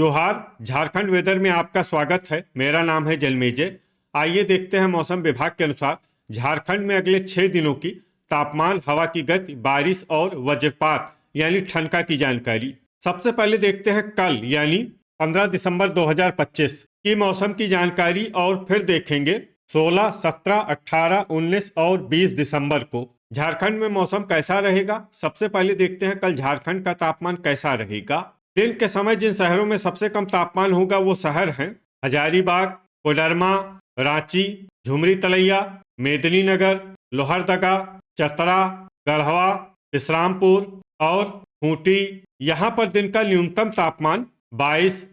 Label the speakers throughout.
Speaker 1: जोहार। झारखंड वेदर में आपका स्वागत है। मेरा नाम है जलमेजय। आइए देखते हैं मौसम विभाग के अनुसार झारखंड में अगले 6 दिनों की तापमान, हवा की गति, बारिश और वज्रपात यानी ठनका की जानकारी। सबसे पहले देखते हैं कल यानी 15 दिसंबर 2025 की मौसम की जानकारी और फिर देखेंगे 16, 17, 18, 19 और 20 दिसंबर को झारखंड में मौसम कैसा रहेगा। सबसे पहले देखते हैं कल झारखंड का तापमान कैसा रहेगा। दिन के समय जिन शहरों में सबसे कम तापमान होगा वो शहर हैं हजारीबाग, कोडरमा, रांची, झुमरी तलैया, मेदिनीनगर, लोहरदगा, चतरा, गढ़वा, विश्रामपुर और खूंटी। यहाँ पर दिन का न्यूनतम तापमान 22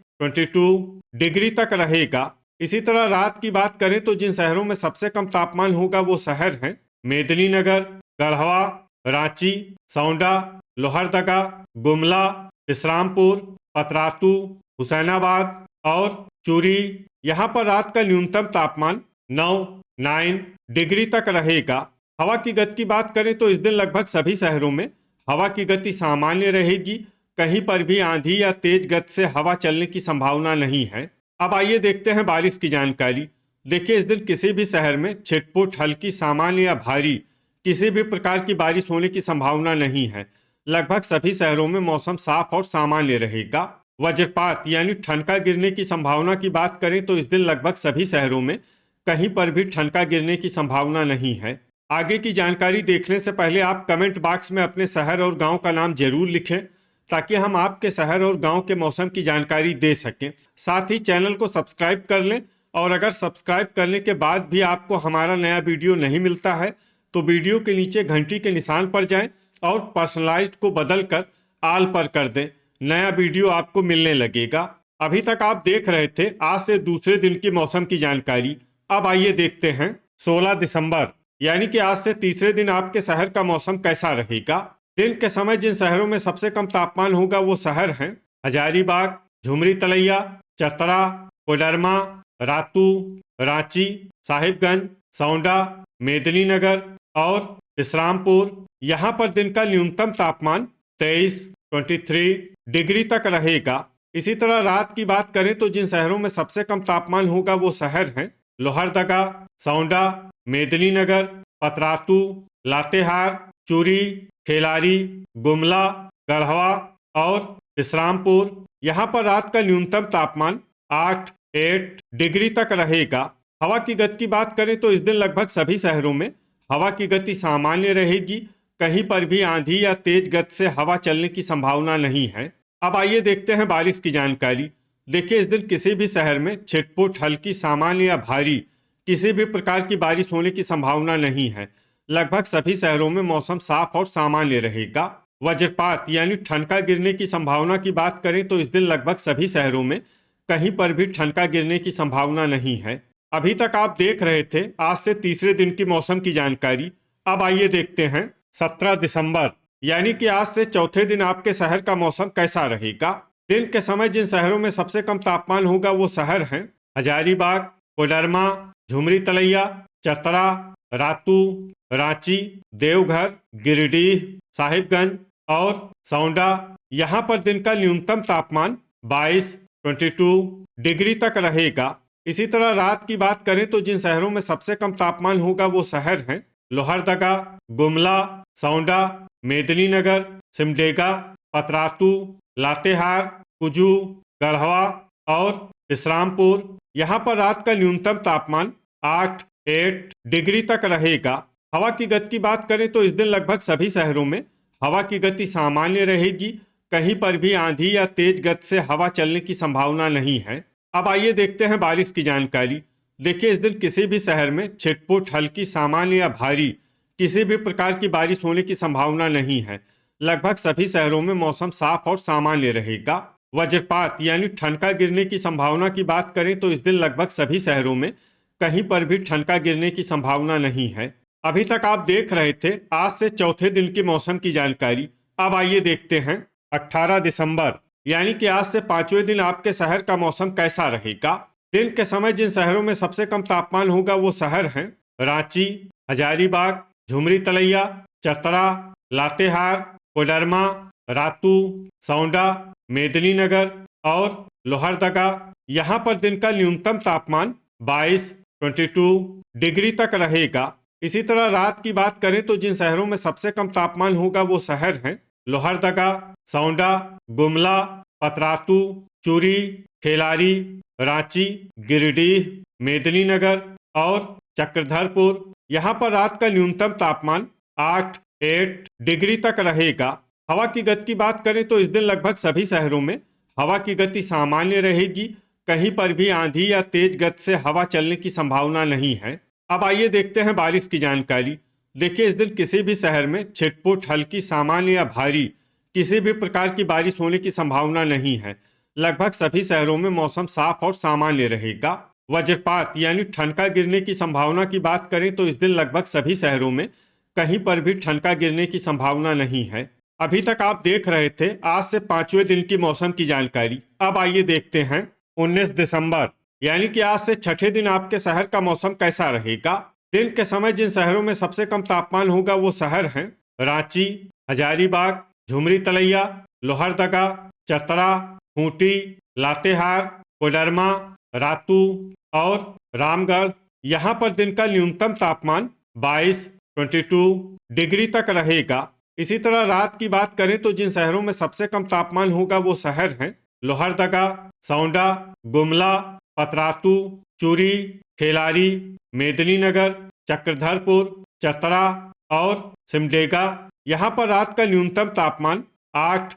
Speaker 1: डिग्री तक रहेगा। इसी तरह रात की बात करें तो जिन शहरों में सबसे कम तापमान होगा वो शहर हैं मेदिनीनगर, गढ़वा, रांची, सौंडा, लोहरदगा, गुमला, विश्रामपुर, पतरातू, हुसैनाबाद और चूरी। यहाँ पर रात का न्यूनतम तापमान 9 डिग्री तक रहेगा। हवा की गति की बात करें तो इस दिन लगभग सभी शहरों में हवा की गति सामान्य रहेगी। कहीं पर भी आंधी या तेज गति से हवा चलने की संभावना नहीं है। अब आइए देखते हैं बारिश की जानकारी। देखिए, इस दिन किसी भी शहर में छिटपुट, हल्की, सामान्य या भारी किसी भी प्रकार की बारिश होने की संभावना नहीं है। लगभग सभी शहरों में मौसम साफ और सामान्य रहेगा। वज्रपात यानी ठनका गिरने की संभावना की बात करें तो इस दिन लगभग सभी शहरों में कहीं पर भी ठनका गिरने की संभावना नहीं है। आगे की जानकारी देखने से पहले आप कमेंट बॉक्स में अपने शहर और गांव का नाम जरूर लिखें ताकि हम आपके शहर और गांव के मौसम की जानकारी दे सकें। साथ ही चैनल को सब्सक्राइब कर लें और अगर सब्सक्राइब करने के बाद भी आपको हमारा नया वीडियो नहीं मिलता है तो वीडियो के नीचे घंटी के निशान पर जाएं और पर्सनलाइज्ड को बदलकर आल पर कर दें। नया वीडियो आपको मिलने लगेगा। अभी तक आप देख रहे थे आज से दूसरे दिन की मौसम की जानकारी। अब आइए देखते हैं 16 दिसंबर यानी कि आज से तीसरे दिन आपके शहर का मौसम कैसा रहेगा। दिन के समय जिन शहरों में सबसे कम तापमान होगा वो शहर हैं हजारीबाग, झुमरी तलैया, चतरा, कोडरमा, रातू, रांची, साहिबगंज, सौंडा, मेदिनीनगर और विश्रामपुर। यहाँ पर दिन का न्यूनतम तापमान 23 डिग्री तक रहेगा। इसी तरह रात की बात करें तो जिन शहरों में सबसे कम तापमान होगा वो शहर हैं लोहरदगा, सौंडा, मेदिनीनगर, पतरातू, लातेहार, चूरी, खेलारी, गुमला, गढ़वा और विश्रामपुर। यहाँ पर रात का न्यूनतम तापमान 8 डिग्री तक रहेगा। हवा की गति की बात करें तो इस दिन लगभग सभी शहरों में हवा की गति सामान्य रहेगी। कहीं पर भी आंधी या तेज गति से हवा चलने की संभावना नहीं है। अब आइए देखते हैं बारिश की जानकारी। देखिए, इस दिन किसी भी शहर में छिटपुट, हल्की, सामान्य या भारी किसी भी प्रकार की बारिश होने की संभावना नहीं है। लगभग सभी शहरों में मौसम साफ और सामान्य रहेगा। वज्रपात यानी ठनका गिरने की संभावना की बात करें तो इस दिन लगभग सभी शहरों में कहीं पर भी ठनका गिरने की संभावना नहीं है। अभी तक आप देख रहे थे आज से तीसरे दिन की मौसम की जानकारी। अब आइए देखते हैं 17 दिसंबर यानी कि आज से चौथे दिन आपके शहर का मौसम कैसा रहेगा। दिन के समय जिन शहरों में सबसे कम तापमान होगा वो शहर हैं हजारीबाग, कोडरमा, झुमरी तलैया, चतरा, रातू, रांची, देवघर, गिरिडीह, साहिबगंज और सौंडा। यहाँ पर दिन का न्यूनतम तापमान 22 डिग्री तक रहेगा। इसी तरह रात की बात करें तो जिन शहरों में सबसे कम तापमान होगा वो शहर हैं लोहरदगा, गुमला, सौंडा, मेदिनीनगर, सिमडेगा, पतरातू, लातेहार, कुजू, गढ़वा और विश्रामपुर। यहाँ पर रात का न्यूनतम तापमान 8 डिग्री तक रहेगा। हवा की गति की बात करें तो इस दिन लगभग सभी शहरों में हवा की गति सामान्य रहेगी। कहीं पर भी आंधी या तेज गति से हवा चलने की संभावना नहीं है। अब आइए देखते हैं बारिश की जानकारी। देखिए, इस दिन किसी भी शहर में छिटपुट, हल्की, सामान्य या भारी किसी भी प्रकार की बारिश होने की संभावना नहीं है। लगभग सभी शहरों में मौसम साफ और सामान्य रहेगा। वज्रपात यानी ठनका गिरने की संभावना की बात करें तो इस दिन लगभग सभी शहरों में कहीं पर भी ठनका गिरने की संभावना नहीं है। अभी तक आप देख रहे थे आज से चौथे दिन की मौसम की जानकारी। अब आइए देखते हैं 18 दिसंबर यानी कि आज से पांचवें दिन आपके शहर का मौसम कैसा रहेगा। दिन के समय जिन शहरों में सबसे कम तापमान होगा वो शहर हैं रांची, हजारीबाग, झुमरी तलैया, चतरा, लातेहार, कोडरमा, रातू, सौंडा, मेदिनीनगर और लोहरदगा। यहाँ पर दिन का न्यूनतम तापमान 22 डिग्री तक रहेगा। इसी तरह रात की बात करें तो जिन शहरों में सबसे कम तापमान होगा वो शहर हैं लोहरदगा, सौंडा, गुमला, पतरातू, चूरी, खेलारी, रांची, गिरिडीह, मेदिनीनगर और चक्रधरपुर। यहाँ पर रात का न्यूनतम तापमान 8 डिग्री तक रहेगा। हवा की गति की बात करें तो इस दिन लगभग सभी शहरों में हवा की गति सामान्य रहेगी। कहीं पर भी आंधी या तेज गति से हवा चलने की संभावना नहीं है। अब आइए देखते हैं बारिश की जानकारी। देखिए, इस दिन किसी भी शहर में छिटपुट, हल्की, सामान्य या भारी किसी भी प्रकार की बारिश होने की संभावना नहीं है। लगभग सभी शहरों में मौसम साफ और सामान्य रहेगा। वज्रपात यानी ठनका गिरने की संभावना की बात करें तो इस दिन लगभग सभी शहरों में कहीं पर भी ठनका गिरने की संभावना नहीं है। अभी तक आप देख रहे थे आज से 5वें दिन की मौसम की जानकारी। अब आइए देखते हैं 19 दिसंबर यानी कि आज से छठे दिन आपके शहर का मौसम कैसा रहेगा। दिन के समय जिन शहरों में सबसे कम तापमान होगा वो शहर हैं रांची, हजारीबाग, झुमरी तलैया, लोहरदगा, चतरा, खूंटी, लातेहार, कोडरमा, रातू और रामगढ़। यहाँ पर दिन का न्यूनतम तापमान 22 डिग्री तक रहेगा। इसी तरह रात की बात करें तो जिन शहरों में सबसे कम तापमान होगा वो शहर हैं लोहरदगा, सौंडा, गुमला, पतरातू, चूरी, खेलारी, मेदिनीनगर, चक्रधरपुर, चतरा और सिमडेगा। यहाँ पर रात का न्यूनतम तापमान 8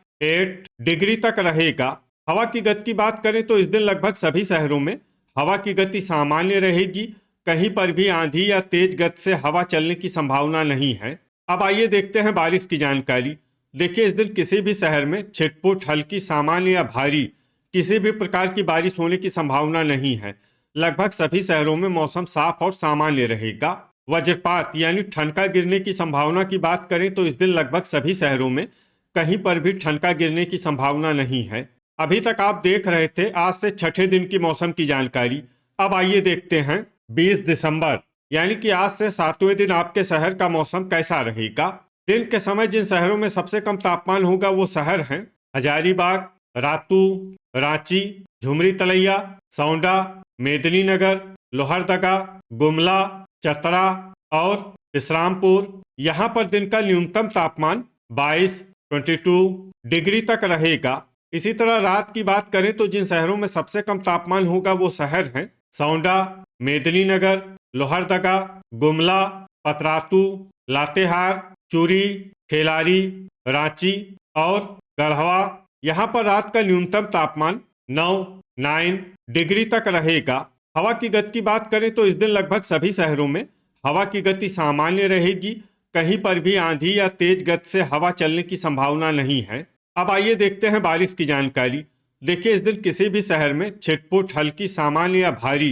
Speaker 1: डिग्री तक रहेगा। हवा की गति की बात करें तो इस दिन लगभग सभी शहरों में हवा की गति सामान्य रहेगी। कहीं पर भी आंधी या तेज गति से हवा चलने की संभावना नहीं है। अब आइए देखते हैं बारिश की जानकारी। देखिए, इस दिन किसी भी शहर में छिटपुट, हल्की, सामान्य या भारी किसी भी प्रकार की बारिश होने की संभावना नहीं है। लगभग सभी शहरों में मौसम साफ और सामान्य रहेगा। वज्रपात यानी ठनका गिरने की संभावना की बात करें तो इस दिन लगभग सभी शहरों में कहीं पर भी ठनका गिरने की संभावना नहीं है। अभी तक आप देख रहे थे आज से छठे दिन की मौसम की जानकारी। अब आइए देखते हैं 20 दिसंबर यानी कि आज से 7वें दिन आपके शहर का मौसम कैसा रहेगा। दिन के समय जिन शहरों में सबसे कम तापमान होगा वो शहर हैं हजारीबाग, रातू, रांची, झुमरी तलैया, सौंडा, मेदिनीनगर, लोहरदगा, गुमला, चतरा और विश्रामपुर। यहाँ पर दिन का न्यूनतम तापमान 22 डिग्री तक रहेगा। इसी तरह रात की बात करें तो जिन शहरों में सबसे कम तापमान होगा वो शहर हैं सौंडा, मेदिनीनगर, लोहरदगा, गुमला, पतरातू, लातेहार, चूरी, खेलारी, रांची और गढ़वा। यहाँ पर रात का न्यूनतम तापमान 9 डिग्री तक रहेगा। हवा की गति की बात करें तो इस दिन लगभग सभी शहरों में हवा की गति सामान्य रहेगी। कहीं पर भी आंधी या तेज गति से हवा चलने की संभावना नहीं है। अब आइए देखते हैं बारिश की जानकारी। देखिए, इस दिन किसी भी शहर में छिटपुट, हल्की, सामान्य या भारी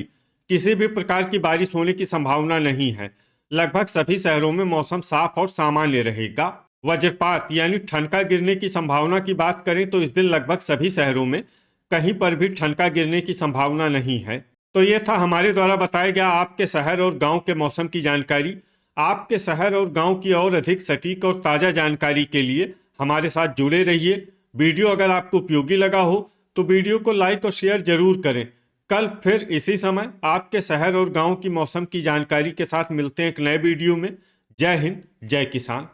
Speaker 1: किसी भी प्रकार की बारिश होने की संभावना नहीं है। लगभग सभी शहरों में मौसम साफ और सामान्य रहेगा। वज्रपात यानी ठनका गिरने की संभावना की बात करें तो इस दिन लगभग सभी शहरों में कहीं पर भी ठनका गिरने की संभावना नहीं है। तो ये था हमारे द्वारा बताया गया आपके शहर और गांव के मौसम की जानकारी। आपके शहर और गांव की और अधिक सटीक और ताज़ा जानकारी के लिए हमारे साथ जुड़े रहिए। वीडियो अगर आपको उपयोगी लगा हो तो वीडियो को लाइक और शेयर जरूर करें। कल फिर इसी समय आपके शहर और गांव की मौसम की जानकारी के साथ मिलते हैं एक नए वीडियो में। जय हिंद, जय किसान।